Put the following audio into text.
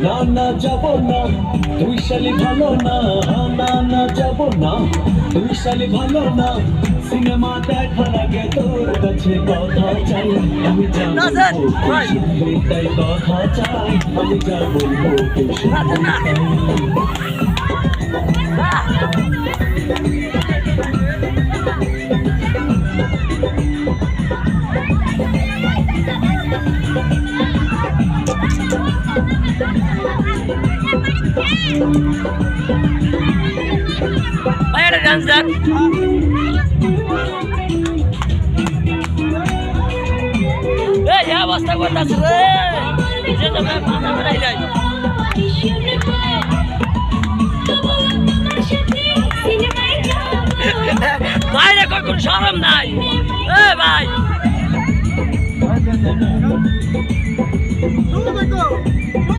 না না যাব না তুই শালি ভালো না, না না যাব না তুই শালি ভালো না, সিনেমা দেখার আগে তোর কাছে কথা চাই, আমি যা বলবো শুনবি তাই কথা চাই, আমি যা বলবো Ayo dance dan. Ya basta kota sere. Dia tu kan mana mana ini. Bhai रे कोई शर्म नहीं। ए भाई